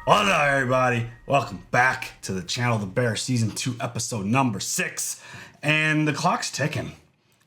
Hello everybody, welcome back to the channel, The Bear, Season 2, Episode number 6. And the clock's ticking.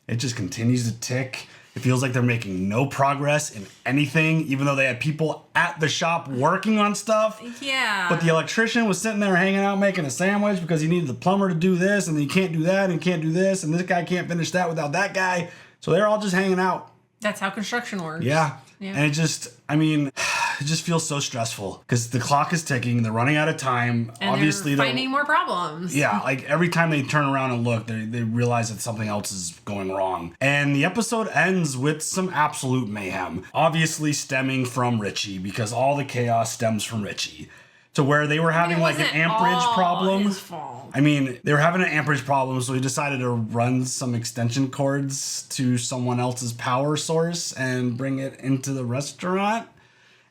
It just continues to tick. It feels like they're making no progress in anything, even though they had people at the shop working on stuff. Yeah. But the electrician was sitting there hanging out making a sandwich because he needed the plumber to do this, and then he can't do that, and he can't do this, and this guy can't finish that without that guy. So they're all just hanging out. That's how construction works. Yeah. And it just, it just feels so stressful because the clock is ticking. They're running out of time. And Obviously, they're finding more problems. Yeah, like every time they turn around and look, they realize that something else is going wrong. And the episode ends with some absolute mayhem. Obviously stemming from Richie, because all the chaos stems from Richie. To where they were having like an amperage problem. His fault. They were having an amperage problem, so he decided to run some extension cords to someone else's power source and bring it into the restaurant.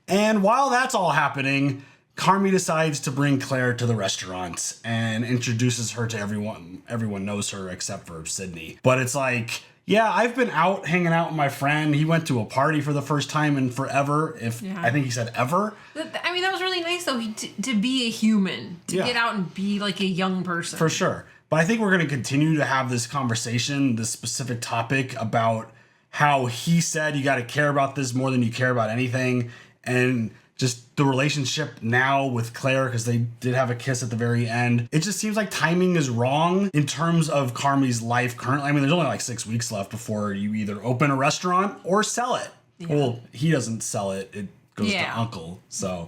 And while that's all happening, Carmi decides to bring Claire to the restaurant and introduces her to everyone. Everyone knows her except for Sydney. But it's like, yeah, I've been out hanging out with my friend. He went to a party for the first time in forever. I think he said ever. That was really nice, though, to be a human. To get out and be like a young person. For sure. But I think we're going to continue to have this conversation, this specific topic about how he said you got to care about this more than you care about anything. And just the relationship now with Claire, because they did have a kiss at the very end. It just seems like timing is wrong in terms of Carmi's life currently. There's only like 6 weeks left before you either open a restaurant or sell it. Yeah. Well, he doesn't sell it. It goes to Uncle. So,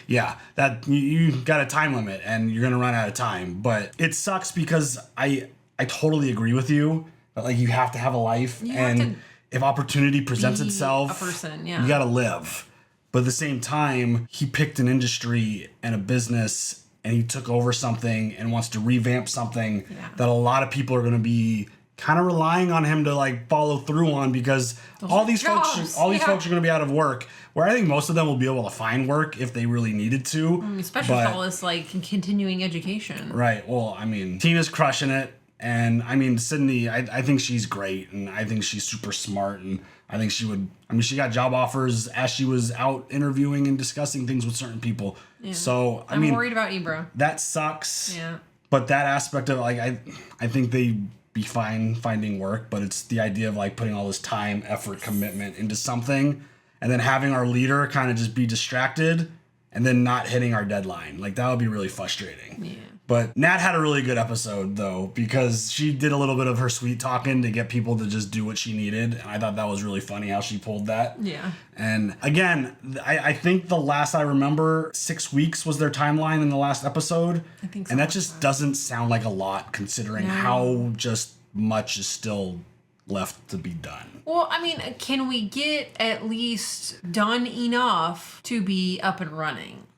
yeah, that you got a time limit and you're going to run out of time. But it sucks because I totally agree with you. But like, you have to have a life. And if opportunity presents itself, a person, you got to live. But at the same time, he picked an industry and a business and he took over something and wants to revamp something that a lot of people are going to be kind of relying on him to like follow through on, because all these folks are going to be out of work, where I think most of them will be able to find work if they really needed to. Especially with all this like continuing education. Right. Well, Tina's crushing it. And Sydney, I think she's great, and I think she's super smart, and I think she would, she got job offers as she was out interviewing and discussing things with certain people. Yeah. So, I'm worried about you, bro. That sucks. Yeah. But that aspect of like, I think they'd be fine finding work, but it's the idea of like putting all this time, effort, commitment into something, and then having our leader kind of just be distracted and then not hitting our deadline. Like, that would be really frustrating. Yeah. But Nat had a really good episode, though, because she did a little bit of her sweet talking to get people to just do what she needed. And I thought that was really funny how she pulled that. Yeah. And again, I think the last I remember, 6 weeks was their timeline in the last episode. I think so. And that just doesn't sound like a lot, considering how just much is still left to be done. Well, can we get at least done enough to be up and running?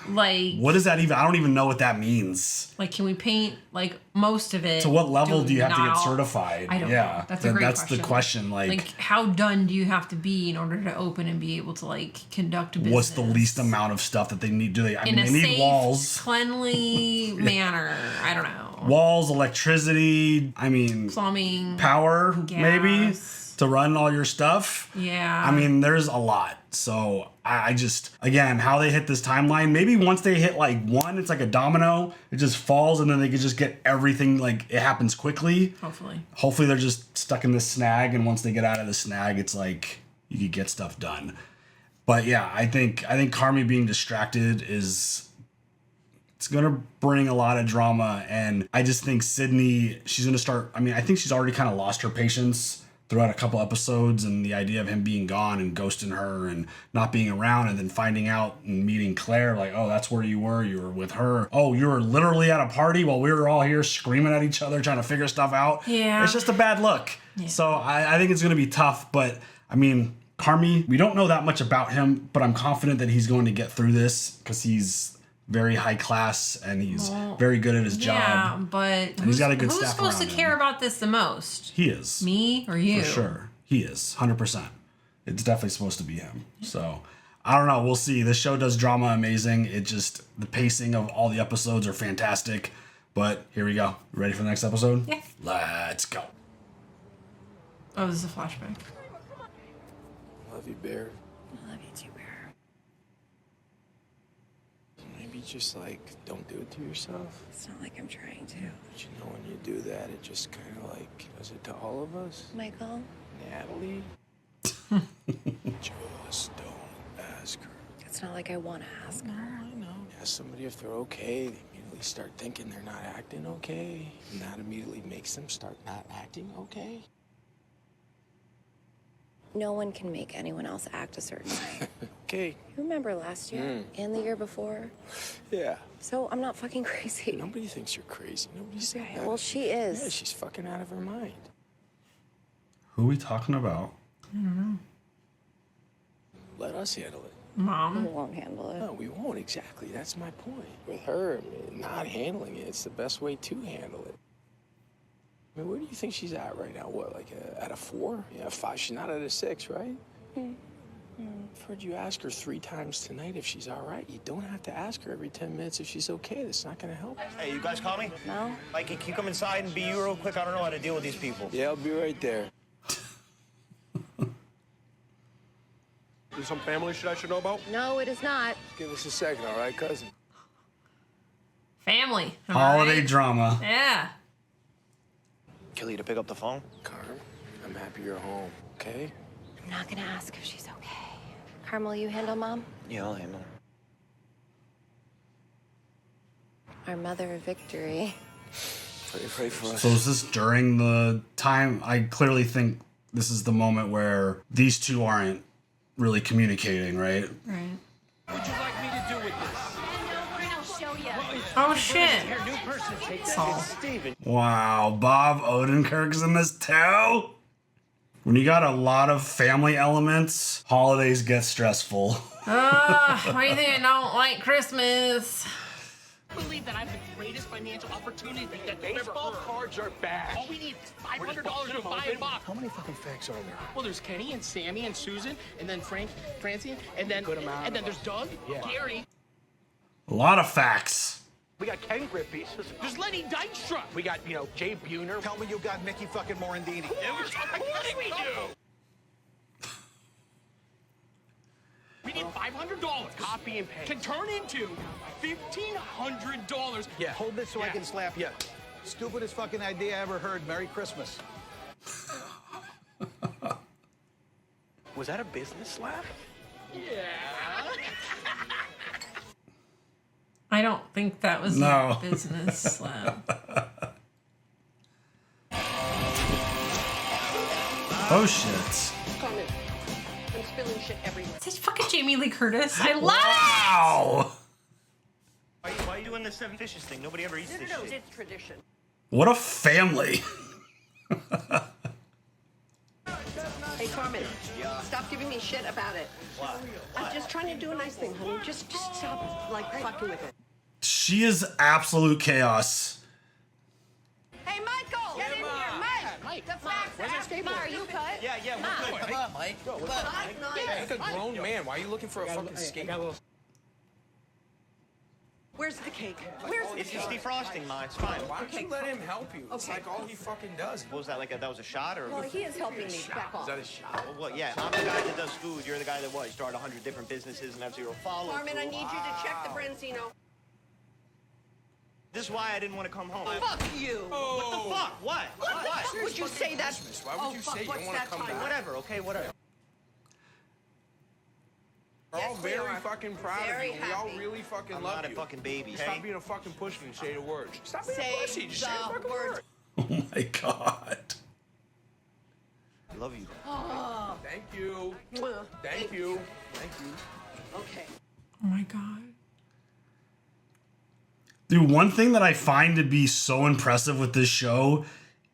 Like, what does that even, I don't even know what that means. Like, can we paint like most of it? To what level do you have to get certified? I don't know. That's a great question. That's the question. Like, how done do you have to be in order to open and be able to like conduct a business? What's the least amount of stuff that they need? Do they? They need safe, walls, cleanly manner. I don't know. Walls, electricity. Plumbing, power, gas. Maybe to run all your stuff. Yeah. There's a lot. So I just, again, how they hit this timeline, maybe once they hit like one, it's like a domino, it just falls, and then they could just get everything, like it happens quickly. Hopefully they're just stuck in this snag, and once they get out of the snag, it's like you could get stuff done. But yeah, I think Carmi being distracted it's gonna bring a lot of drama, and I just think Sydney, she's gonna start, I think she's already kind of lost her patience throughout a couple episodes, and the idea of him being gone and ghosting her and not being around, and then finding out and meeting Claire, like, oh, that's where you were with her. Oh, you were literally at a party while we were all here screaming at each other trying to figure stuff out. Yeah. It's just a bad look. Yeah. So I think it's going to be tough, but Carmi, we don't know that much about him, but I'm confident that he's going to get through this because he's very high class and he's very good at his job. Yeah, but he's got a good staff who's supposed to care about this the most? He is. Me or you? For sure. He is. 100%. It's definitely supposed to be him. So, I don't know. We'll see. This show does drama amazing. The pacing of all the episodes are fantastic. But here we go. Ready for the next episode? Yeah. Let's go. Oh, this is a flashback. Love you, Bear. I love you too, Bear. just like don't do it to yourself? It's not like I'm trying to. But you know when you do that, it just kind of like does it to all of us. Michael? Natalie? Just don't ask her. It's not like I want to ask her. I know. Ask somebody if they're okay. They immediately start thinking they're not acting okay. And that immediately makes them start not acting okay. No one can make anyone else act a certain way. Okay. You remember last year and the year before? Yeah. So I'm not fucking crazy. Nobody thinks you're crazy. Nobody said Okay, that. well, she is. Yeah, she's fucking out of her mind. Who are we talking about? Let us handle it. We Mom. won't handle it. No, we won't. Exactly. That's my point. With her not handling it, it's the best way to handle it. I mean, where do you think she's at right now? What, like at a 4? Yeah, 5. She's not at a 6, right? I've heard you ask her 3 times tonight if she's all right. You don't have to ask her every 10 minutes if she's okay. That's not going to help. Hey, you guys call me? No? Mikey, can you come inside and be you real quick? I don't know how to deal with these people. Yeah, I'll be right there. There's some family shit I should know about? No, it is not. Give us a second, all right, cousin? Family. am I Holiday right? drama. Yeah. Kelly, to pick up the phone? Carm, I'm happy you're home, okay? I'm not gonna ask if she's okay. Carmel, you handle Mom? Yeah, I'll handle her. Our mother of victory. Pray for us. So is this during the time? I clearly think this is the moment where these two aren't really communicating, right? Right. What would you like me to do with this? Oh shit. Your new person, take Saul. Steven. Wow, Bob Odenkirk's in this too? When you got a lot of family elements, holidays get stressful. Why do you think I don't like Christmas? I believe that I have the greatest financial opportunity that they've ever Baseball heard. cards are bad. All we need is $500 to buy a box. How many fucking facts are there? Well, there's Kenny and Sammy and Susan, and then Francie, and then there's Doug, Gary. A lot of facts. We got Ken Griffey. There's Lenny Dykstra. We got, Jay Buhner. Tell me you got Mickey fucking Morandini. Of course we do. We need $500. Copy and paste. Can turn into $1,500. Yeah. Hold this so I can slap you. Stupidest fucking idea I ever heard. Merry Christmas. Was that a business slap? Yeah. I don't think that was No. a business slap. Oh shit. Carmen, I'm spilling shit everywhere. It's fucking Jamie Lee Curtis. I love Wow. Why are you doing this seven fishes thing? Nobody ever eats this No, shit. it's tradition. What a family. Hey, Carmen, stop giving me shit about it. I'm just trying to do a nice thing, honey. Just stop, fucking with it. She is absolute chaos. Hey, Michael! Get in here, Mike! The facts are out. Ma, are you cut? Yeah, we're good. Come on, Mike. Like a grown man. Why are you looking for a fucking skateboard? Where's the cake? Where's the It's cake? just defrosting, Ma. It's fine. Why don't you let him help you? It's Okay. like all he fucking does. What was that, that was a shot or? Well, he is helping me. Back off. Is that a shot? Well, yeah, I'm the guy that does food. You're the guy that what? You start 100 different businesses and have zero follow. Carmen, I need you to check the Branzino. This is why I didn't want to come home. Fuck you! What the fuck? What? What? Would you say that? Why would you say you what's don't want to that come time? back? Whatever. Okay, whatever. We're all Yes, we very are. fucking proud Very of you. We all happy. really fucking I'm love not a you. fucking baby. Stop Hey, being a fucking pussy and say the words. Stop being a Say pussy. Just say the the fucking word. word. Oh my god. I love you. Thank you. Mwah. Thank you. Thank you. Okay. Oh my god. Dude, one thing that I find to be so impressive with this show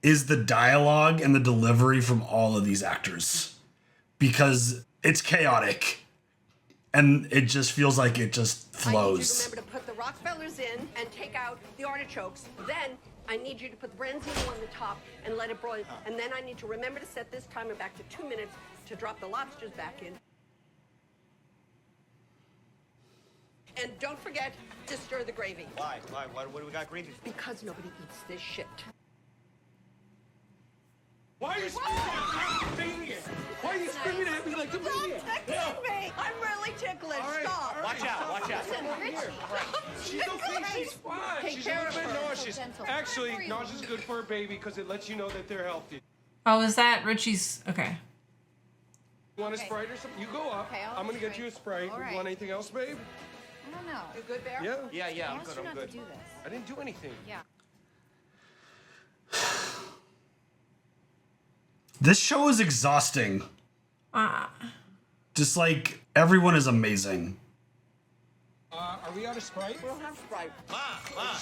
is the dialogue and the delivery from all of these actors. Because it's chaotic. And it just feels like it just I need you to flows. remember to put the Rockefellers in and take out the artichokes. Then I need you to put the Branzino on the top and let it broil. And then I need to remember to set this timer back to 2 minutes to drop the lobsters back in. And don't forget to stir the gravy. Why? What do we got gravy for? Because nobody eats this shit. Why are you screaming at me like a maniac? Why are you screaming at me like a maniac? Stop texting me! I'm really ticklish. Stop. Watch out, watch out. Listen, Richie. She's okay. She's fine. Take She's care a of little bit her. nauseous. Actually, nauseous is good for a baby because it lets you know that they're healthy. Oh, is that Richie's? Okay. You want a Sprite or something? You go up. Okay, I'll I'm gonna have a get you a Sprite. Sprite. All right. You want anything else, babe? I don't know. You good, Bear? Yeah. Yeah, I I'm asked good, you I'm not good. to do this. I didn't do anything. Yeah. This show is exhausting. Just like everyone is amazing. Are we out of Sprite? We don't have Sprite. Ma,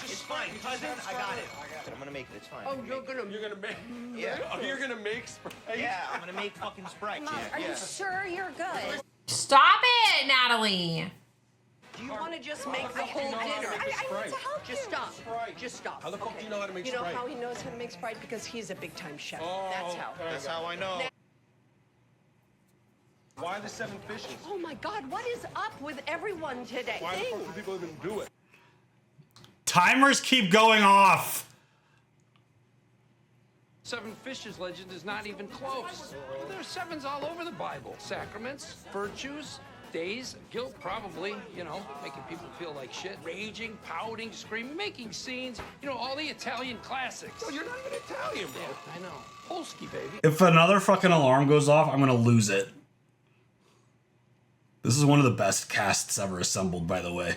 it's fine. Cousin, I got it. I'm gonna make it. It's fine. Oh, you're gonna. You're gonna make. Yeah. Oh, you're gonna make Sprite. Yeah, I'm gonna make fucking Sprite. Mom, are you sure you're good? Stop it, Natalie. Do you want to just make the whole know how to dinner? make a Sprite? Just stop. Sprite. Just stop. How the fuck do you know how to make You know Sprite? how he knows how to make Sprite? Because he's a big-time chef. Oh, That's how. That's how I know. Why the 7 fishes? Oh my God, what is up with everyone today? Why the fuck do people even do it? Timers keep going off. 7 fishes legend is not even close. There's sevens all over the Bible. Sacraments, virtues, days, guilt probably, you know, making people feel like shit, raging, pouting, screaming, making scenes, you know, all the Italian classics. Well, you're not even Italian, bro. I know. Polski, baby. If another fucking alarm goes off, I'm gonna lose it. This is one of the best casts ever assembled, by the way.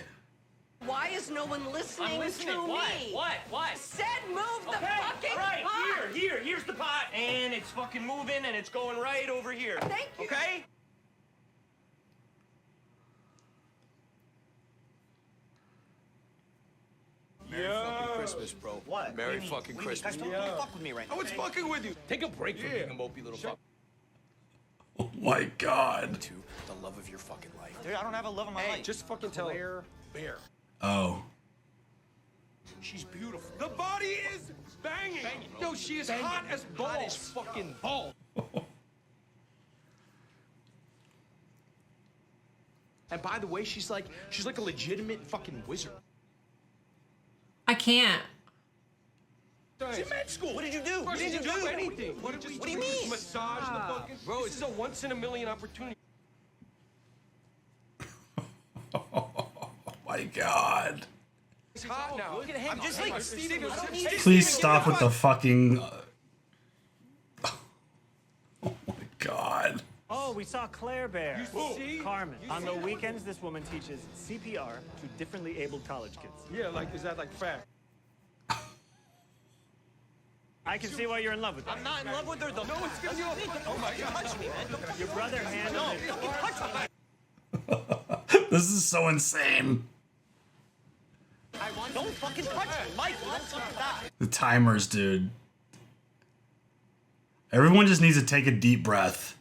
Why is no one listening, I'm listening. to What? me? What? Said move the fucking all right, pot. here's the pot. And it's fucking moving and it's going right over here. Thank you. Okay? Yeah. Christmas, bro. What? Merry What do you mean? fucking What do you mean? Christmas. Guys, don't fuck with me right now. Oh, it's fucking with you. Take a break from Yeah. being a mopey little fuck. Oh my god. To the love of your fucking life. Dude, I don't have a love in my life. Just fucking tell her. Bear. Oh. She's beautiful. The body is banging. Yo, she is hot as balls. Hot as fucking balls. And by the way, she's like a legitimate fucking wizard. I can't. She's in med school. What did you do? Bro, she didn't do anything. What do you mean? Massage the fucking. Bro, this is a once in a million opportunity. Oh my god. It's hot now. Look at him. I'm just like Steven, Please stop with the fucking. Oh my god. Oh, we saw Claire Bear. You see? Carmen. You On see the that? weekends, this woman teaches CPR to differently abled college kids. Yeah, like, is that like fact? I can see why you're in love with her. I'm not in love with her though. No, it's giving you a fucking. Oh my god. Touch me, man. Your brother handled it. Touch me. This is so insane. Don't fucking touch me, Mike. Don't fucking die. The timers, dude. Everyone just needs to take a deep breath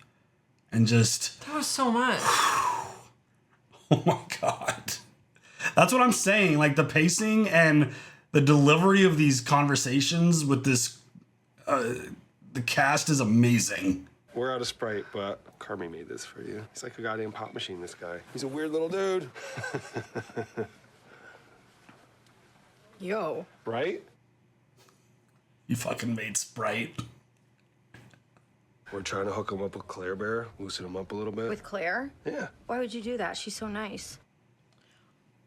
and just. That was so much. Oh my god. That's what I'm saying. Like the pacing and the delivery of these conversations with this. The cast is amazing. We're out of Sprite, but Carmi made this for you. He's like a goddamn pop machine, this guy. He's a weird little dude. Yo. Right? You fucking made Sprite. We're trying to hook him up with Claire Bear, loosen him up a little bit. With Claire? Yeah. Why would you do that? She's so nice.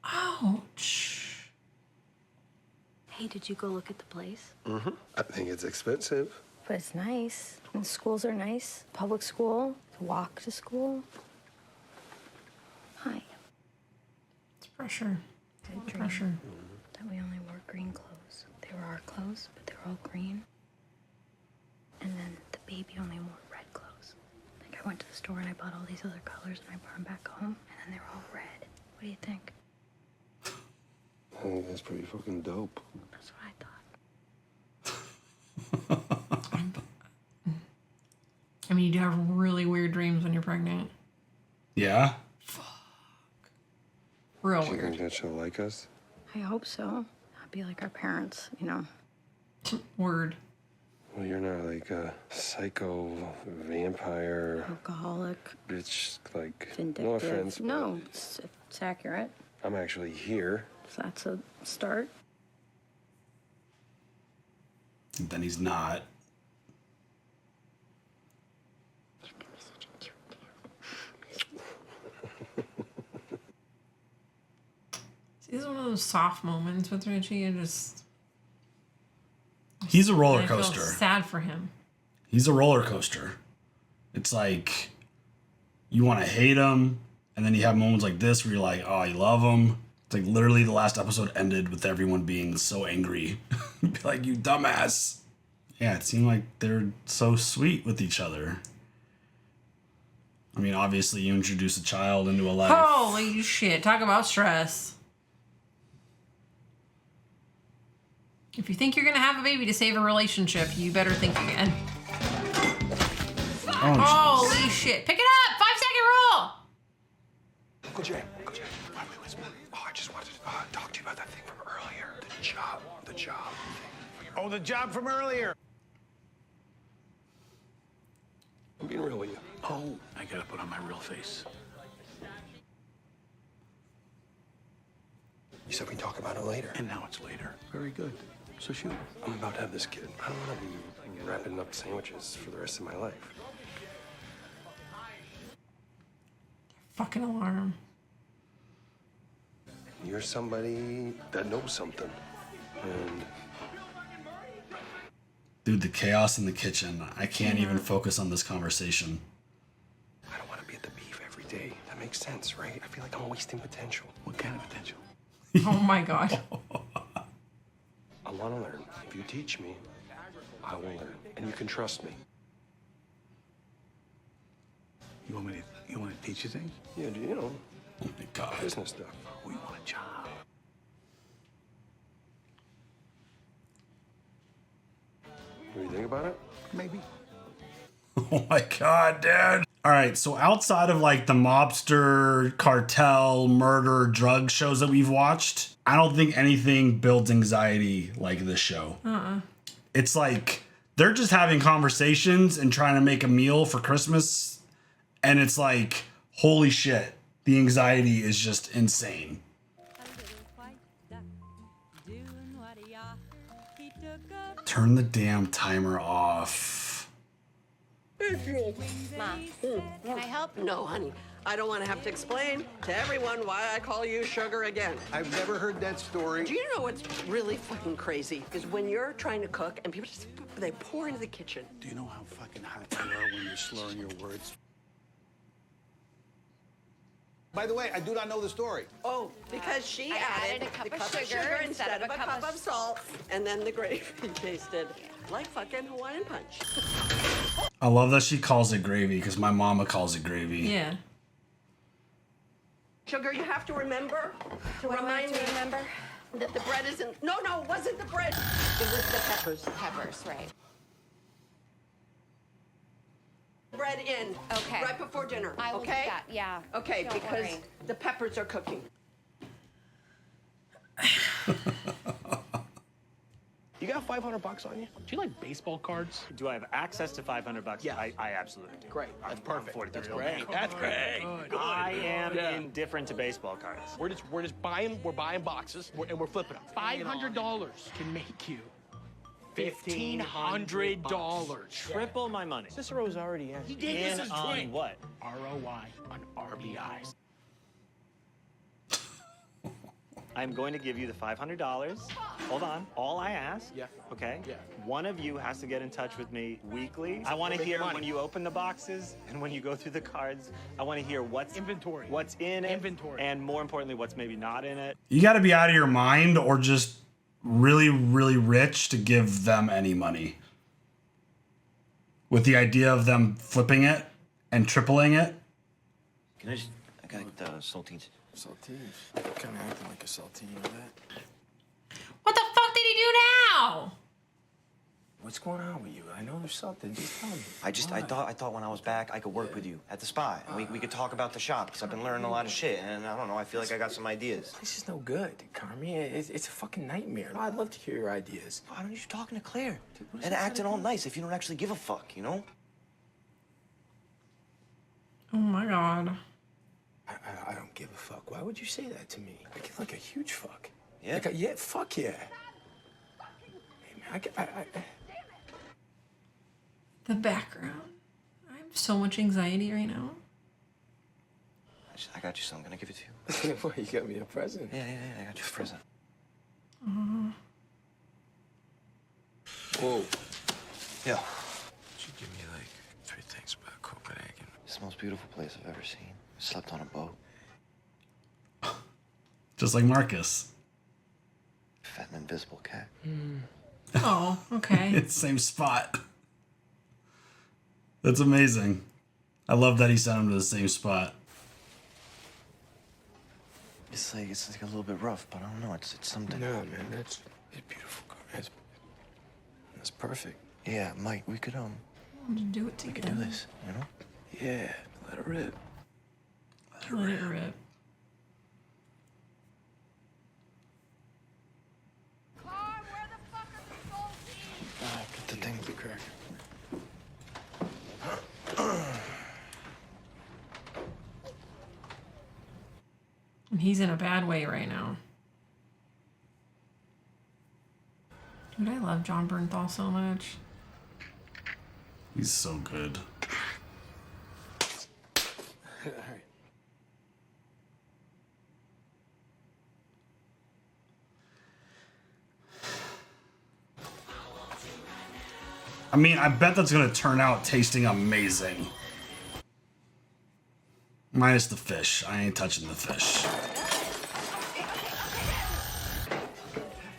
Ouch. Hey, did you go look at the place? Mm-hmm. I think it's expensive. But it's nice. And the schools are nice. Public school, the walk to school. Hi. It's pressure. I had a dream Pressure. that we only wore green clothes. They were our clothes, but they were all green. And then the baby only wore red clothes. Like I went to the store and I bought all these other colors and I brought them back home, and then they were all red. What do you think? I think that's pretty fucking dope. That's what I thought. I mean, you do have really weird dreams when you're pregnant. Yeah? Real Do you weird. think that she'll like us? I hope so. I'd be like our parents, you know. Word. Well, you're not like a psycho vampire Alcoholic, bitch, like, vindictive. no offense. but No, it's accurate. I'm actually here. So that's a start. Then he's not. This is one of those soft moments with Richie. He's a roller I feel coaster. sad for him. He's a roller coaster. It's like you want to hate him, and then you have moments like this where you're like, oh, you love him. It's like literally the last episode ended with everyone being so angry. Be like, you dumbass. Yeah, it seemed like they're so sweet with each other. I mean, obviously, you introduce a child into a life. Holy shit. Talk about stress. If you think you're going to have a baby to save a relationship, you better think again. Oh, holy shit. Pick it up. 5-second rule. Uncle Jay. Oh, I just wanted to talk to you about that thing from earlier. The job. Oh, the job from earlier. I'm being real with you. Oh, I gotta put on my real face. You said we talk about it later. And now it's later. Very good. So shoot. I'm about to have this kid. I don't want to be wrapping up sandwiches for the rest of my life. Fucking alarm. You're somebody that knows something. And dude, the chaos in the kitchen. I can't even focus on this conversation. I don't want to be at the beef every day. That makes sense, right? I feel like I'm wasting potential. What kind of potential? Oh my God. I want to learn. If you teach me, I will learn. And you can trust me. You want me to teach you things? Yeah, you know. Oh my God. Business stuff. We want a job. What do you think about it? Maybe. Oh my God, dude. All right, so outside of like the mobster, cartel, murder, drug shows that we've watched, I don't think anything builds anxiety like this show. It's like they're just having conversations and trying to make a meal for Christmas. And it's like, holy shit, the anxiety is just insane. Turn the damn timer off. Mom, can I help? No, honey. I don't want to have to explain to everyone why I call you Sugar again. I've never heard that story. Do you know what's really fucking crazy? Is when you're trying to cook and people just, they pour into the kitchen. Do you know how fucking hot you are when you're slurring your words? By the way, I do not know the story. Oh, because she I added added a cup of sugar instead of a cup of salt, and then the gravy tasted like fucking Hawaiian Punch. I love that she calls it gravy because my mama calls it gravy. Yeah. Sugar, you have to remember to remind me that the bread isn't. No, it wasn't the bread. It was the peppers. Peppers, right. Bread in. Okay. Right before dinner. I will do okay? that, yeah. Okay, Don't because worry. the peppers are cooking. You got $500 on you? Do you like baseball cards? Do I have access to $500? Yeah. I absolutely do. Great. That's perfect. That's great. That's great. Good. I am Yeah. indifferent to baseball cards. We're just buying boxes and we're flipping them. $500 can make you $1,500. Triple my money. Cicero's already in. He gave In us his on drink. what? ROI on RBIs. I'm going to give you the $500. Hold on. All I ask, okay? Yeah. One of you has to get in touch with me weekly. I want to hear when you open the boxes and when you go through the cards. I want to hear what's inventory, what's in it, inventory, and more importantly, what's maybe not in it. You got to be out of your mind or just really, really rich to give them any money. With the idea of them flipping it and tripling it. Can I got saltines. Saltines? Kind of acting like a saltine or that. What the fuck did he do now? What's going on with you? I know there's something. Just tell me. I thought when I was back I could work with you at the spa and we could talk about the shop because I've been learning a lot of shit and I don't know, I feel like I got some ideas. This is no good, Carmi. It's a fucking nightmare. I'd love to hear your ideas. Why don't you talking to Claire and acting all nice if you don't actually give a fuck, you know? Oh my God. I don't give a fuck. Why would you say that to me? I give like a huge fuck. Yeah? Yeah, fuck yeah. Hey, man, I The background. I have so much anxiety right now. I got you something. Gonna give it to you. What, you got me a present? Yeah, I got you a present. Whoa. Yeah. Should give me like 3 things about Copenhagen. It's the most beautiful place I've ever seen. Slept on a boat. Just like Marcus. Fed an invisible cat. Oh, okay. It's the same spot. That's amazing. I love that he sent him to the same spot. It's like a little bit rough, but I don't know. It's something. No, man, it's beautiful. That's perfect. Yeah, Mike, we could To do it we together. could do this, you know? Yeah, let it rip. Let it rip. Get the thing. The crack. And he's in a bad way right now. Dude, I love John Bernthal so much. He's so good. All right. I mean, I bet that's going to turn out tasting amazing. Minus the fish. I ain't touching the fish.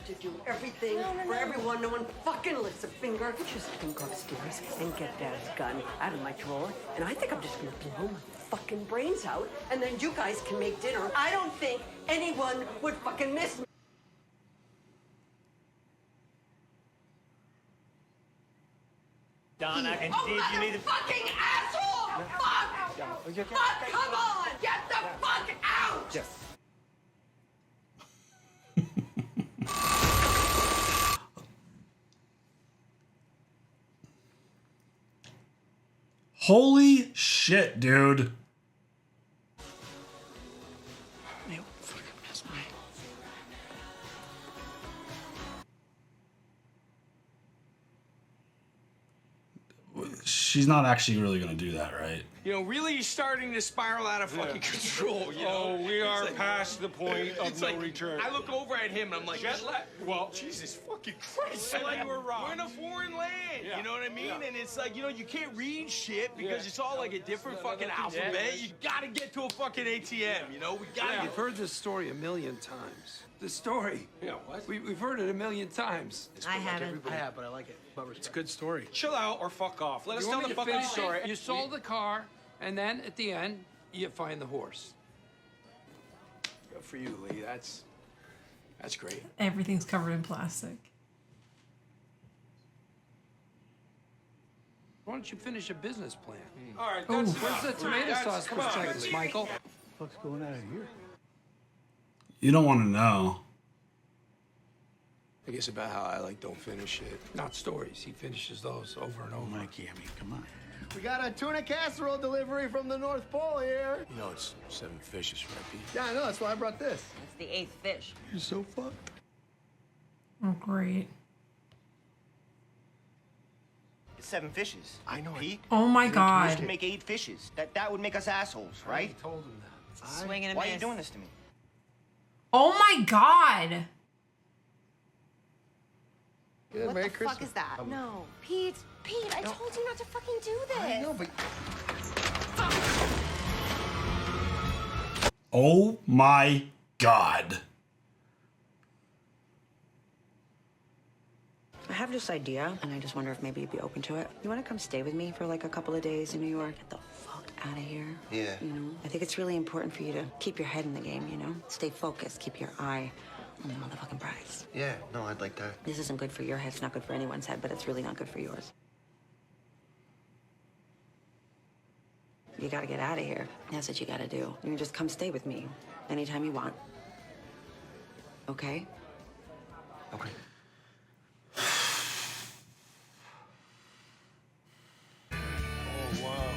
To do everything for everyone. No one fucking lifts a finger. I just can go upstairs and get Dad's gun out of my drawer. And I think I'm just gonna blow my fucking brains out. And then you guys can make dinner. I don't think anyone would fucking miss me. Donna, and Oh, Steve, you need to. fucking asshole! Fuck! Fuck! Come on! Get the fuck out! Yes. Holy shit, dude. You fucking missed me. She's not actually really going to do that, right? You know, really starting to spiral out of fucking control. You know? Oh, we are past the point of no return. I look over at him and I'm like, Jet lag. Well, Jesus fucking Christ. Like you were wrong. We're in a foreign land. Yeah. You know what I mean? Yeah. And it's like, you know, you can't read shit because Yeah. it's all like a different fucking alphabet. You gotta get to a fucking ATM, you know? We gotta Yeah. get. I've heard this story a million times. The story. Yeah, what? We've heard it a million times. I haven't. I have, but I like it. It's a good story. Chill out or fuck off. Let us You tell want the me to fucking finish story. it? You sold the car, and then at the end, you find the horse. Good for you, Lee. That's great. Everything's covered in plastic. Why don't you finish a business plan? All right, Ooh. that's Where's the tomato That's- sauce come on. prospectus, Michael? What's going on here? You don't want to know. I guess about how I like don't finish it. Not stories. He finishes those over and over. Mikey, I mean, come on. We got a tuna casserole delivery from the North Pole here. You know it's 7 fishes, right, Pete? Yeah, I know. That's why I brought this. It's the 8th fish. You're so fucked. Oh, great. It's 7 fishes. I know, Pete. Oh my You god. should make 8 fishes. That would make us assholes, right? I told him that. Swing and a Why are miss. you doing this to me? Oh my god. Good, What Merry the Christmas. fuck is that? No. Pete, I told you not to fucking do this. I know, but Oh my god. I have this idea, and I just wonder if maybe you'd be open to it. You want to come stay with me for like a couple of days in New York? Get the fuck out of here. Yeah. You know, I think it's really important for you to keep your head in the game, you know? Stay focused, keep your eye on the motherfucking prize. Yeah, no, I'd like that. This isn't good for your head, it's not good for anyone's head, but it's really not good for yours. You gotta get out of here. That's what you gotta do. You can just come stay with me anytime you want. Okay? Okay. Oh, wow.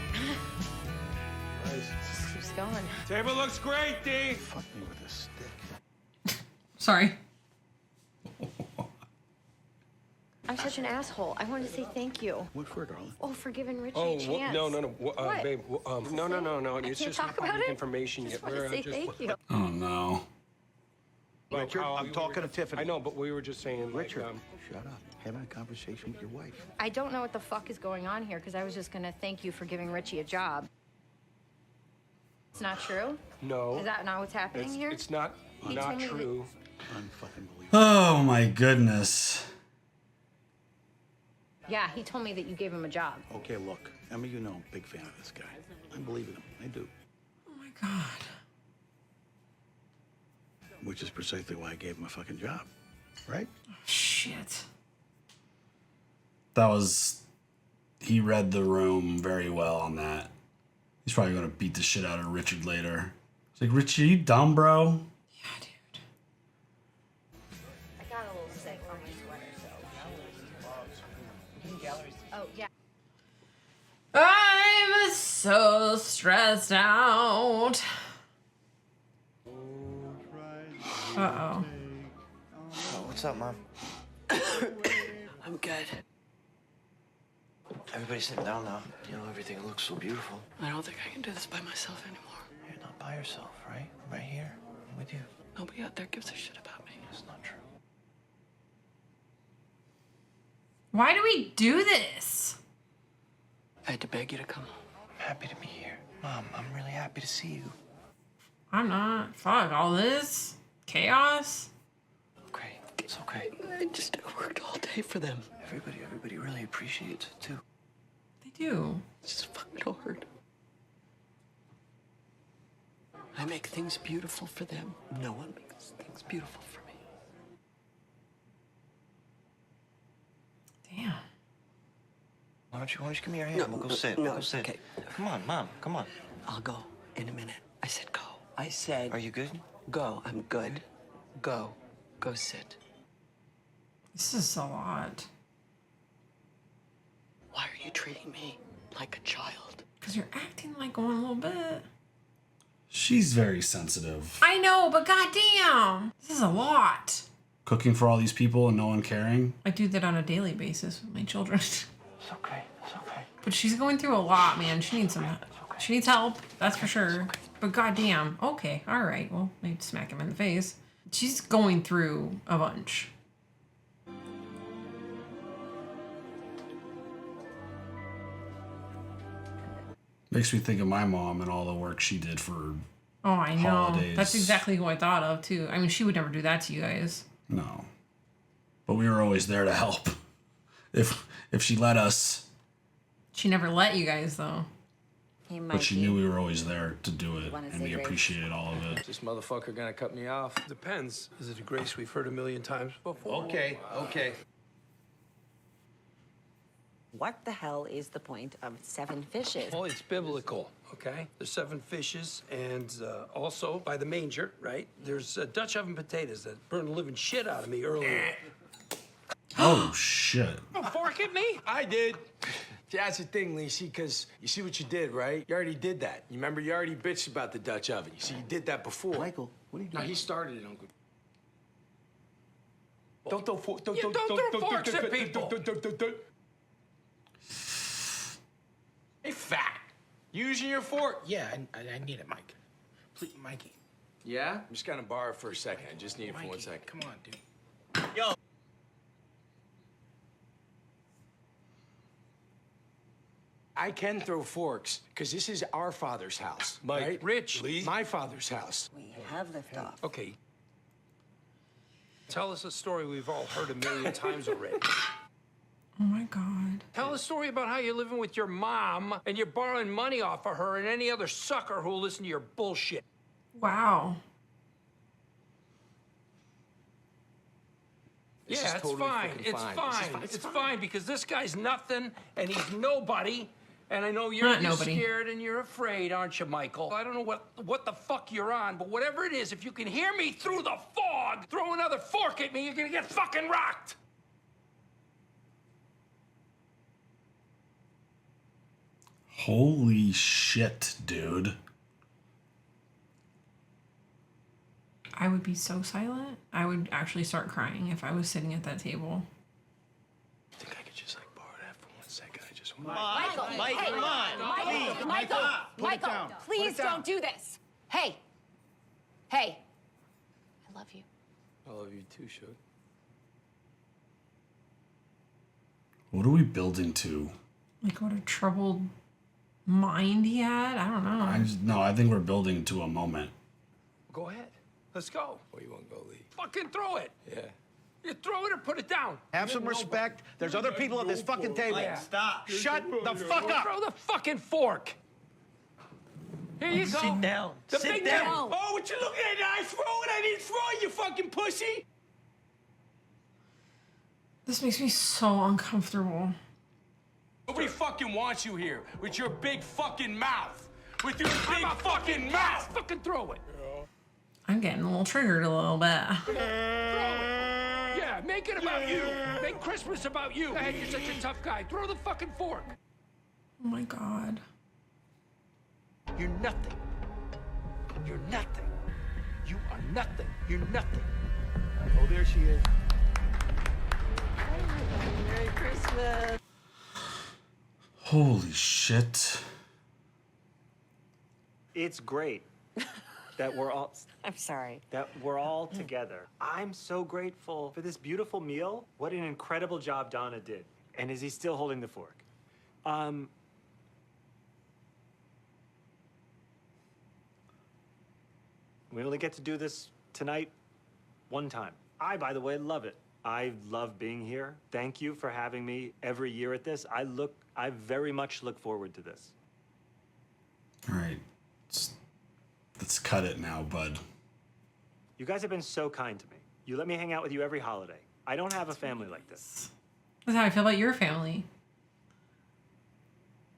Nice. Just keeps going. Table looks great, D. Fuck me with a stick. Sorry. I I'm such an asshole. I wanted to say thank you. What for, darling? Oh, for giving Richie Oh, a chance. no, What? babe. No. It's can't just talk not about public it? information Just yet. want to say thank you. Oh no. Richard, I'm talking to Tiffany. I know, but we were just saying, Richard, like, shut up. Having a conversation with your wife. I don't know what the fuck is going on here because I was just going to thank you for giving Richie a job. It's not true? no. Is that not what's happening here? It's not He told me that- true. Unfucking believable. Oh my goodness. Yeah, he told me that you gave him a job. Okay, look. Emma, you know I'm a big fan of this guy. I believe in him. I do. Oh my God. Which is precisely why I gave him a fucking job. Right? Shit. That was. He read the room very well on that. He's probably going to beat the shit out of Richard later. It's like, Richard, you dumb, bro? Yeah, dude. I got a little sick on my sweater, so. Oh, yeah. I'm so stressed out. Uh-oh. Oh, what's up, Mom? I'm good. Everybody's sitting down now. You know, everything looks so beautiful. I don't think I can do this by myself anymore. You're not by yourself, right? I'm right here. I'm with you. Nobody out there gives a shit about me. It's not true. Why do we do this? I had to beg you to come home. I'm happy to be here. Mom, I'm really happy to see you. I'm not. Fuck all this. Chaos. Okay, it's okay. I worked all day for them. Everybody really appreciates it, too. They do. It's just fucking hard. I make things beautiful for them. No one makes things beautiful for me. Damn. Why don't you give me your hand? We'll go sit. We'll go sit. Okay. Come on, Mom. Come on. I'll go in a minute. I said go. I said... Are you good? Go. I'm good. Go. Go sit. This is a lot. Why are you treating me like a child? Because you're acting like one a little bit. She's very sensitive. I know, but goddamn. This is a lot. Cooking for all these people and no one caring. I do that on a daily basis with my children. It's okay. It's okay. But she's going through a lot, man. She needs some. She needs help. That's for sure. But goddamn. Okay. All right. Well, maybe smack him in the face. She's going through a bunch. Makes me think of my mom and all the work she did for Oh, I know. holidays. That's exactly who I thought of too. I mean, she would never do that to you guys. No. But we were always there to help. If she let us. She never let you guys though. But she knew we were always there to do it, and we grace? appreciated all of it. Is this motherfucker gonna cut me off? Depends. Is it a grace we've heard a million times before? Okay. What the hell is the point of 7 fishes? Well, it's biblical, okay? There's 7 fishes, and also by the manger, right? There's Dutch oven potatoes that burned the living shit out of me earlier. Oh, shit. Don't fork at me. I did. That's the thing, Lacey, because you see what you did, right? You already did that. You remember, you already bitched about the Dutch oven. You see, you did that before. Michael, what are you No, doing? he started it, Uncle. Don't throw forks at people. Hey, fat. Using your fork? Yeah, I need it, Mike. Please, Mikey. Yeah? I'm just gonna borrow it for a second. I just need it for 1 second. Come on, dude. Yo. I can throw forks, because this is our father's house. Mike, right? Rich, Lee. My father's house. We have liftoff. Okay. Tell us a story we've all heard a million times already. Oh my God. Tell a story about how you're living with your mom and you're borrowing money off of her and any other sucker who'll listen to your bullshit. Wow. This Yeah, is it's totally fine. fucking It's fine. fine. This is It's fine because this guy's nothing and he's nobody. And I know you're Not nobody. scared and you're afraid, aren't you, Michael? I don't know what the fuck you're on, but whatever it is, if you can hear me through the fog, throw another fork at me, you're gonna get fucking rocked. Holy shit, dude. I would be so silent. I would actually start crying if I was sitting at that table. Michael, Mike, hey, come on. Please, Michael, Put it down. please don't do this. Hey, I love you. I love you too, Shug. What are we building to? Like what a troubled mind he had? I don't know. I think we're building to a moment. Go ahead. Let's go. Where you want to go, Lee? Fucking throw it. Yeah. You throw it or put it down. Have some respect. There's other people at this fucking table. Stop. Shut the fuck up. Throw the fucking fork. Here you go. Sit down. The Sit big down. man. Oh, what you looking at? I throw it. I didn't throw it, you fucking pussy. This makes me so uncomfortable. Nobody fucking wants you here with your big fucking mouth. With your big fucking mouth. Fucking throw it. I'm getting a little triggered a little bit. Throw it. Yeah, make it about you. Make Christmas about you. Go ahead, you're such a tough guy. Throw the fucking fork. Oh my God. You're nothing. You're nothing. You are nothing. You're nothing. Oh, there she is. Merry Christmas. Holy shit. It's great that we're all I'm sorry. that we're all together. I'm so grateful for this beautiful meal. What an incredible job Donna did. And is he still holding the fork? We only get to do this tonight one time. I, by the way, love it. I love being here. Thank you for having me every year at this. I very much look forward to this. All right. Let's cut it now, bud. You guys have been so kind to me. You let me hang out with you every holiday. I don't have a family like this. That's how I feel about your family.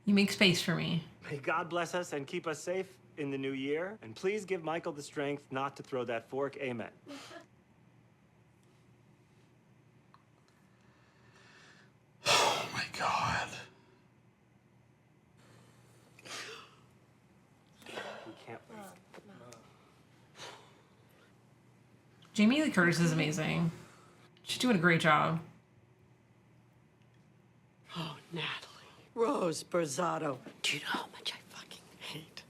You make space for me. May God bless us and keep us safe in the new year. And please give Michael the strength not to throw that fork. Amen. Oh my God. We can't wait. Jamie Lee Curtis is amazing. She's doing a great job. Oh, Natalie. Rose Berzatto. Do you know how much I fucking hate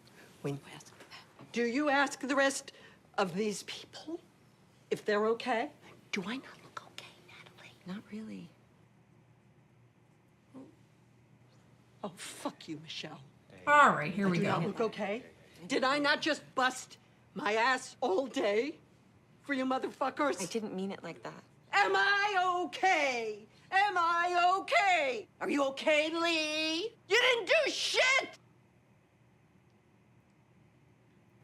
when you ask that? Do you ask the rest of these people if they're okay? Do I not look okay, Natalie? Not really. Oh, fuck you, Michelle. All right, here we Do go. I look okay? Did I not just bust my ass all day for you motherfuckers? I didn't mean it like that. Am I okay? Am I okay? Are you okay, Lee? You didn't do shit!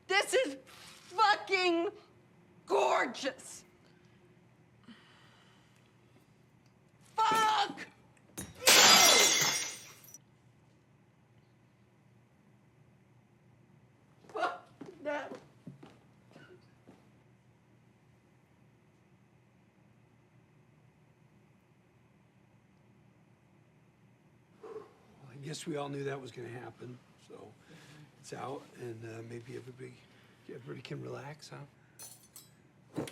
This is fucking gorgeous. Fuck you! Fuck that. I guess we all knew that was going to happen, so it's out, and maybe everybody can relax, huh?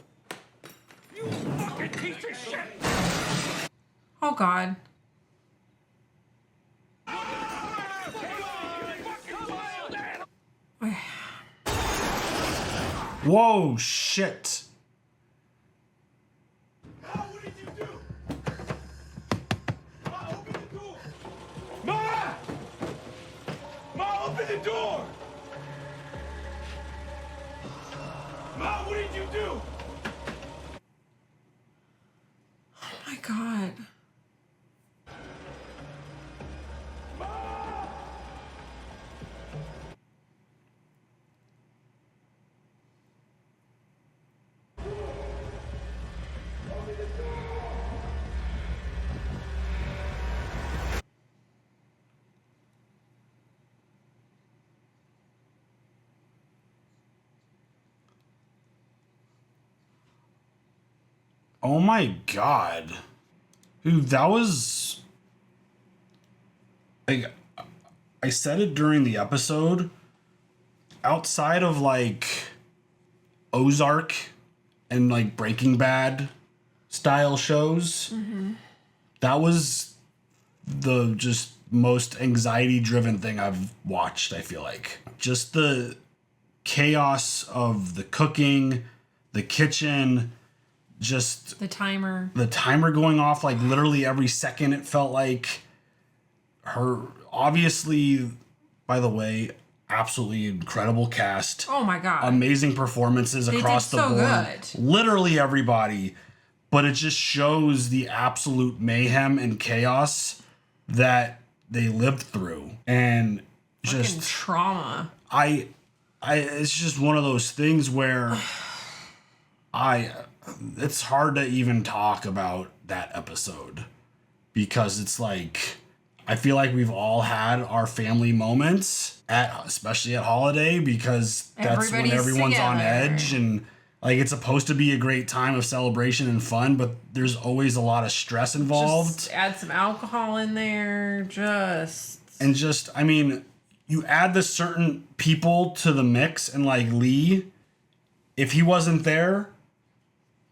You fucking piece of shit. Oh God. Whoa, shit. Ma! Ma, open the door! Ma, what did you do? Oh my God. Oh my God. Dude, that was... Like, I said it during the episode. Outside of, like, Ozark and, like, Breaking Bad style shows, that was most anxiety driven thing I've watched, I feel like. Just the chaos of the cooking, the kitchen, just the timer going off like literally every second. It felt like her, obviously, by the way, absolutely incredible cast. Oh my God. Amazing performances across the board. Good. Literally everybody. But it just shows the absolute mayhem and chaos that they lived through. And just fucking trauma. It's just one of those things where it's hard to even talk about that episode, because it's like, I feel like we've all had our family moments especially at holiday, because that's when everyone's on edge, and like it's supposed to be a great time of celebration and fun, but there's always a lot of stress involved. Just add some alcohol in there, I mean, you add the certain people to the mix, and like Lee, if he wasn't there,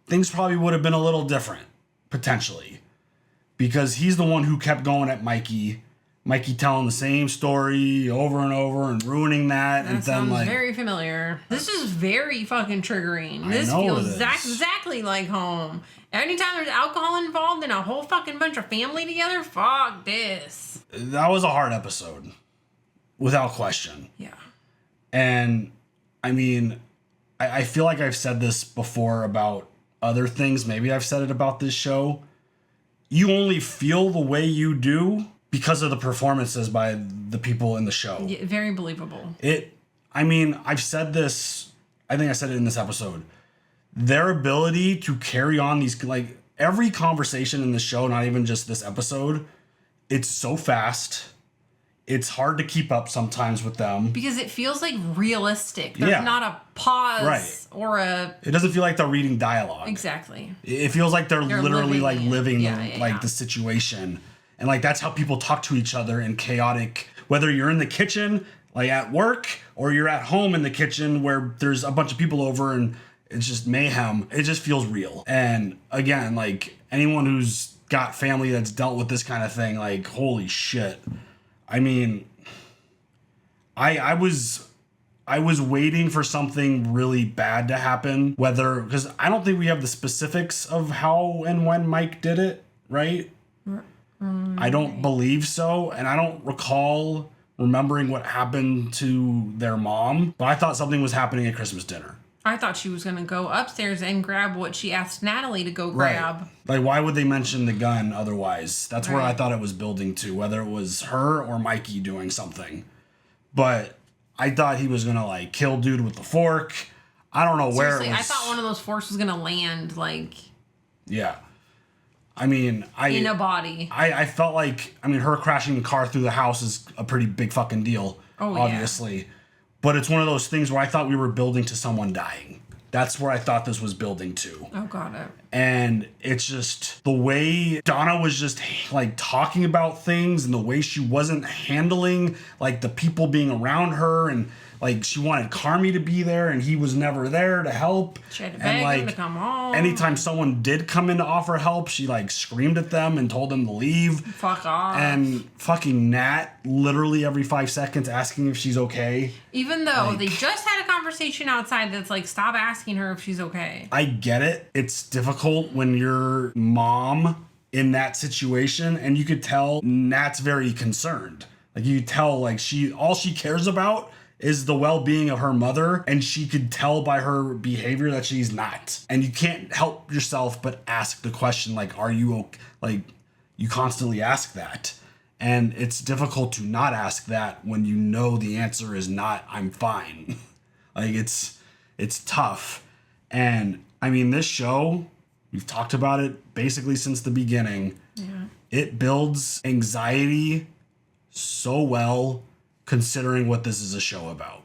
things probably would have been a little different, potentially. Because he's the one who kept going at Mikey telling the same story over and over and ruining that. That And sounds then like, very familiar. This is very fucking triggering. This feels exactly like home. Anytime there's alcohol involved and a whole fucking bunch of family together, fuck this. that was a hard episode, without question. Yeah. And I mean, I feel like I've said this before about other things. Maybe I've said it about this show. You only feel the way you do because of the performances by the people in the show. Yeah, very believable. I've said this, I think I said it in this episode. Their ability to carry on these, like, every conversation in the show, not even just this episode, it's so fast. It's hard to keep up sometimes with them. Because it feels like realistic. There's not a pause or It doesn't feel like they're reading dialogue. Exactly. It feels like they're literally living the situation. And like that's how people talk to each other in chaotic, whether you're in the kitchen, like at work, or you're at home in the kitchen where there's a bunch of people over and it's just mayhem. It just feels real. And again, like anyone who's got family that's dealt with this kind of thing, like holy shit. I mean, I was waiting for something really bad to happen, because I don't think we have the specifics of how and when Mike did it, right? I don't believe so, and I don't recall remembering what happened to their mom, but I thought something was happening at Christmas dinner. I thought she was going to go upstairs and grab what she asked Natalie to go grab. Right. Like, why would they mention the gun otherwise? That's where I thought it was building to, whether it was her or Mikey doing something. But I thought he was going to, like, kill dude with the fork. I don't know where it was. I thought one of those forks was going to land, like... Yeah. I mean, in a body. I felt like, her crashing the car through the house is a pretty big fucking deal, obviously. Yeah. But it's one of those things where I thought we were building to someone dying. That's where I thought this was building to. Oh, got it. And it's just the way Donna was just like talking about things, and the way she wasn't handling like the people being around her, and like she wanted Carmi to be there and he was never there to help. She had to beg him to come home. Anytime someone did come in to offer help, she like screamed at them and told them to leave. Fuck off. And fucking Nat literally every 5 seconds asking if she's okay. Even though they just had a conversation outside that's like, stop asking her if she's okay. I get it. It's difficult when you're mom in that situation, and you could tell Nat's very concerned. Like you could tell like all she cares about is the well-being of her mother, and she could tell by her behavior that she's not. And you can't help yourself but ask the question, like, are you okay? Like, you constantly ask that. And it's difficult to not ask that when you know the answer is not, I'm fine. Like, it's tough. And, this show, we've talked about it basically since the beginning. Yeah. It builds anxiety so well, considering what this is a show about.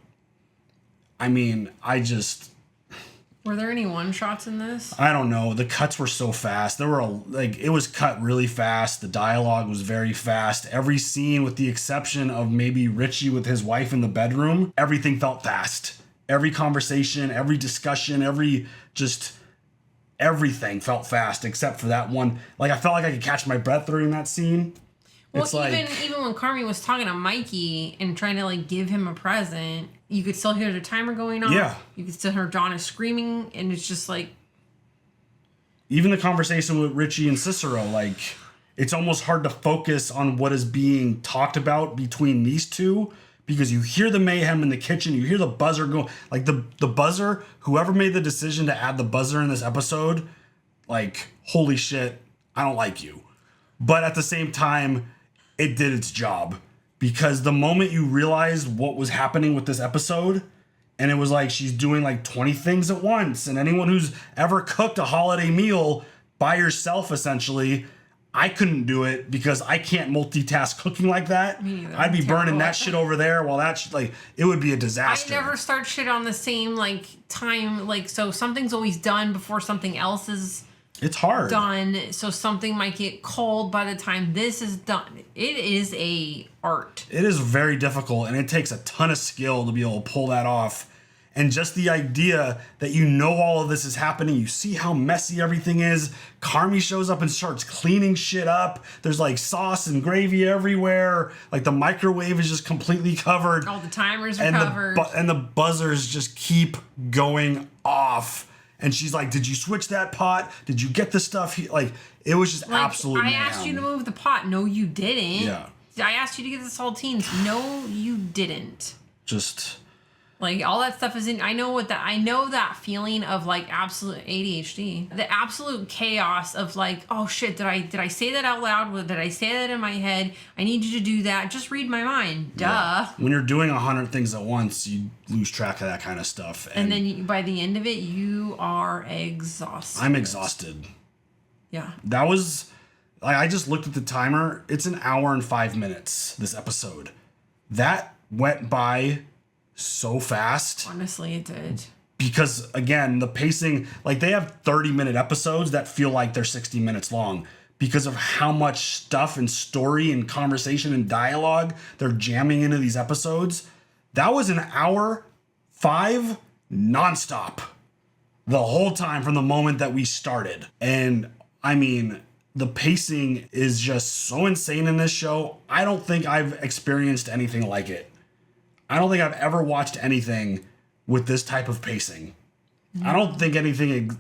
Were there any one-shots in this? I don't know. The cuts were so fast. It was cut really fast. The dialogue was very fast. Every scene, with the exception of maybe Richie with his wife in the bedroom, everything felt fast. Every conversation, every discussion, everything felt fast except for that one. Like, I felt like I could catch my breath during that scene. Well, it's like even when Carmi was talking to Mikey and trying to like give him a present, you could still hear the timer going on. Yeah. You could still hear Donna screaming, and it's just like. Even the conversation with Richie and Cicero, like, it's almost hard to focus on what is being talked about between these two because you hear the mayhem in the kitchen, you hear the buzzer go, like the buzzer, whoever made the decision to add the buzzer in this episode, like, holy shit, I don't like you. But at the same time, it did its job because the moment you realized what was happening with this episode, and it was like she's doing like 20 things at once, and anyone who's ever cooked a holiday meal by yourself, essentially, I couldn't do it because I can't multitask cooking like that. I'd be burning that shit over there while that shit, like, it would be a disaster. I never start shit on the same like time, like, so something's always done before something else is. It's hard. Done, so something might get cold by the time this is done. It is a art. It is very difficult, and it takes a ton of skill to be able to pull that off. And just the idea that you know all of this is happening, you see how messy everything is. Carmi shows up and starts cleaning shit up. There's like sauce and gravy everywhere. Like the microwave is just completely covered. All the timers are and covered. And the buzzers just keep going off. And she's like, did you switch that pot? Did you get the stuff? Like, it was just like, absolute I asked you to move the pot. No, you didn't. Yeah. I asked you to get the saltines. No, you didn't. Just... Like, all that stuff is in. I know that feeling of like absolute ADHD, the absolute chaos of like, oh shit, did I say that out loud? Did I say that in my head? I need you to do that. Just read my mind. Duh. Yeah. When you're doing 100 things at once, you lose track of that kind of stuff. And then by the end of it, you are exhausted. I'm exhausted. Yeah. That was, like, I just looked at the timer. It's an hour and 5 minutes, this episode. That went by so fast. Honestly, it did. Because, again, the pacing, like, they have 30-minute episodes that feel like they're 60 minutes long because of how much stuff and story and conversation and dialogue they're jamming into these episodes. That was an hour 5 nonstop the whole time from the moment that we started. And, I mean, the pacing is just so insane in this show. I don't think I've experienced anything like it. I don't think I've ever watched anything with this type of pacing. I don't think anything...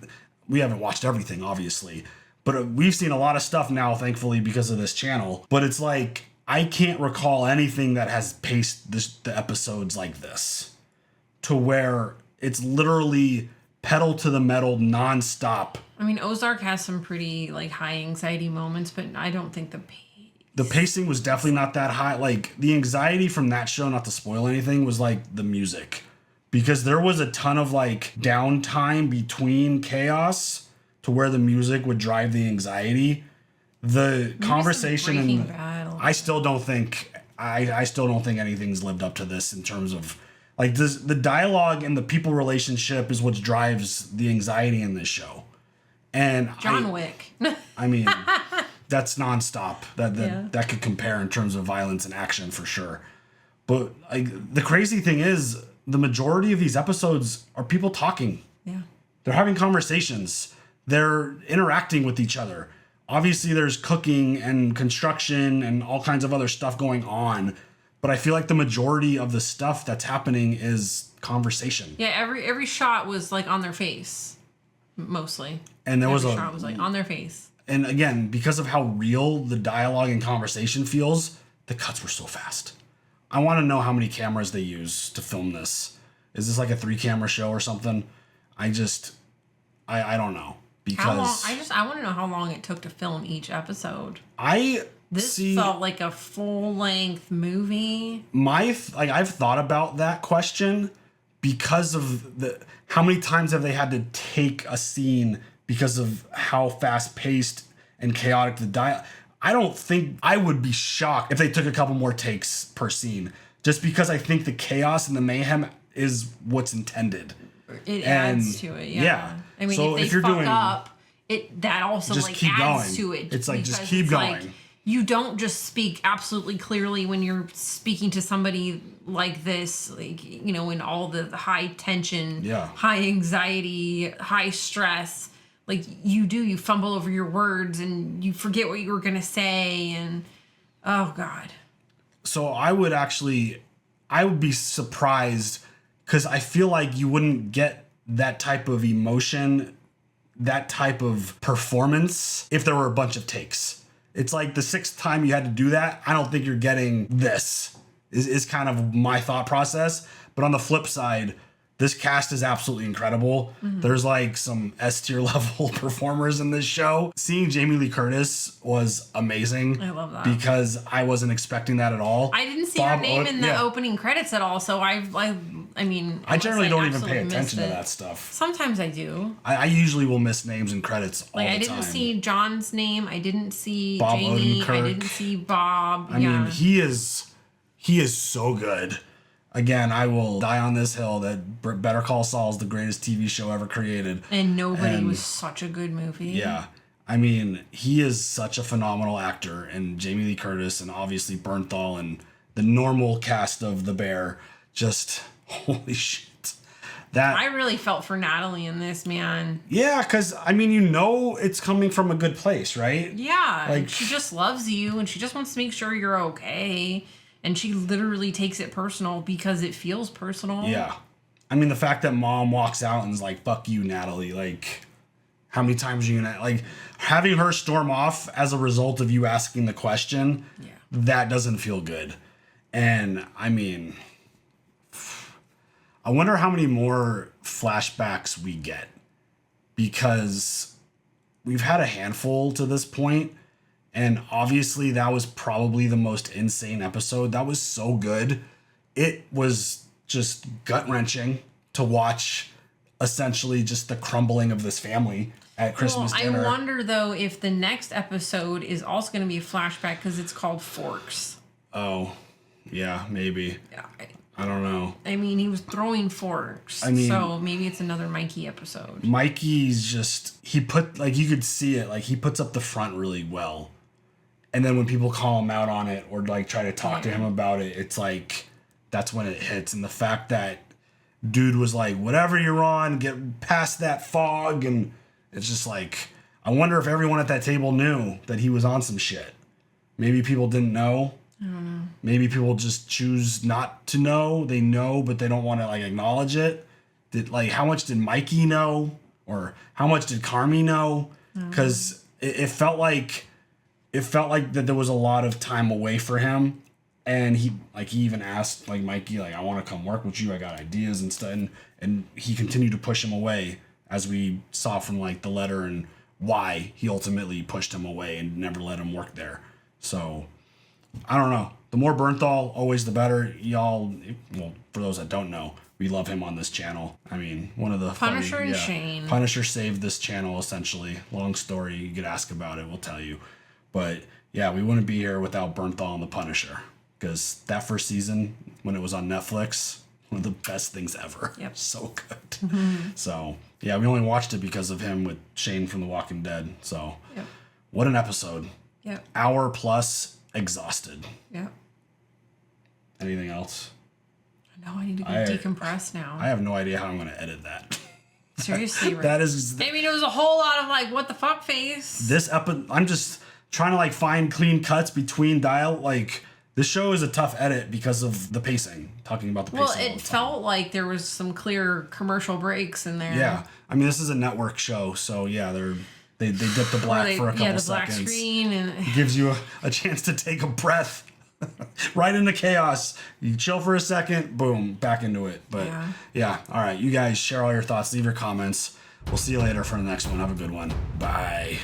We haven't watched everything, obviously. But we've seen a lot of stuff now, thankfully, because of this channel. But it's like, I can't recall anything that has paced the episodes like this. To where it's literally pedal to the metal, nonstop. I mean, Ozark has some pretty, like, high anxiety moments, but I don't think the pacing was definitely not that high. Like, the anxiety from that show, not to spoil anything, was like the music. Because there was a ton of like downtime between chaos to where the music would drive the anxiety. The conversation and I still don't think anything's lived up to this in terms of like this, the dialogue and the people relationship is what drives the anxiety in this show. And John Wick. I mean, that's nonstop. That could compare in terms of violence and action for sure. But like the crazy thing is, the majority of these episodes are people talking. Yeah. They're having conversations. They're interacting with each other. Obviously, there's cooking and construction and all kinds of other stuff going on. But I feel like the majority of the stuff that's happening is conversation. Yeah, every shot was like on their face, mostly. And there every was shot was like on their face. And again, because of how real the dialogue and conversation feels, the cuts were so fast. I want to know how many cameras they use to film this. Is this like a 3-camera show or something? I don't know. Because how long, I want to know how long it took to film each episode. This felt like a full-length movie. I've thought about that question because of how many times have they had to take a scene because of how fast-paced and chaotic the dialogue. I don't think I would be shocked if they took a couple more takes per scene, just because I think the chaos and the mayhem is what's intended. It adds to it, yeah. I mean, so if they fuck up, that also just like keep adds going. To it. It's like just keep going. Like, you don't just speak absolutely clearly when you're speaking to somebody like this, like, you know, in all the high tension, high anxiety, high stress. Like you fumble over your words and you forget what you were going to say. And Oh God. So I would be surprised because I feel like you wouldn't get that type of emotion, that type of performance if there were a bunch of takes. It's like the 6th time you had to do that. I don't think you're getting this is kind of my thought process. But on the flip side, this cast is absolutely incredible. Mm-hmm. There's like some S-tier level performers in this show. Seeing Jamie Lee Curtis was amazing. I love that. Because I wasn't expecting that at all. I didn't see her name in the opening credits at all, so I mean... I generally don't even pay attention to that stuff. Sometimes I do. I usually will miss names in credits all the time. I didn't see John's name. I didn't see Bob Jamie. Odenkirk. I didn't see Bob. I mean, he is so good. Again, I will die on this hill that Better Call Saul is the greatest TV show ever created. And Nobody was such a good movie. Yeah. I mean, he is such a phenomenal actor. And Jamie Lee Curtis and obviously Bernthal and the normal cast of The Bear. Just, holy shit. I really felt for Natalie in this, man. Yeah, because, I mean, it's coming from a good place, right? Yeah. Like, she just loves you and she just wants to make sure you're okay. And she literally takes it personal because it feels personal. Yeah. I mean, the fact that mom walks out and is like, fuck you, Natalie. Like, how many times are you gonna... Like, having her storm off as a result of you asking the question, that doesn't feel good. And, I mean... I wonder how many more flashbacks we get. Because we've had a handful to this point. And obviously that was probably the most insane episode. That was so good. It was just gut-wrenching to watch essentially just the crumbling of this family at Christmas dinner. I wonder, though, if the next episode is also going to be a flashback because it's called Forks. Oh, yeah, maybe. Yeah. I don't know. I mean, he was throwing forks. So maybe it's another Mikey episode. Mikey's just... you could see it. Like, he puts up the front really well. And then when people call him out on it or like try to talk to him about it, it's like, that's when it hits. And the fact that dude was like, whatever you're on, get past that fog. And it's just like, I wonder if everyone at that table knew that he was on some shit. Maybe people didn't know. I don't know. Maybe people just choose not to know. They know, but they don't want to like acknowledge it. How much did Mikey know? Or how much did Carmi know? Because it felt like that there was a lot of time away for him, and he even asked like Mikey, like, I want to come work with you, I got ideas and stuff, and he continued to push him away, as we saw from like the letter and why he ultimately pushed him away and never let him work there. So I don't know. The more Bernthal, always the better. Y'all, well, for those that don't know, we love him on this channel. I mean, one of the Punisher and Shane. Punisher saved this channel essentially. Long story, you could ask about it, we'll tell you. But yeah, we wouldn't be here without Bernthal and the Punisher, because that first season when it was on Netflix, one of the best things ever. Yep. So good. Mm-hmm. So yeah, we only watched it because of him with Shane from The Walking Dead. So what an episode. Yep. Hour plus, exhausted. Yep. Anything else? No, I need to go decompress now. I have no idea how I'm going to edit that. Seriously, right? That is... I mean, it was a whole lot of like, what the fuck face. This episode, I'm just trying to like find clean cuts between this show is a tough edit because of the pacing. Talking about the pacing. Well, it felt like there was some clear commercial breaks in there. Yeah, I mean, this is a network show, so yeah, they dip the black for a couple seconds. Black screen and it gives you a chance to take a breath. Right into chaos. You chill for a second, boom, back into it. But yeah, all right, you guys share all your thoughts, leave your comments. We'll see you later for the next one. Have a good one. Bye.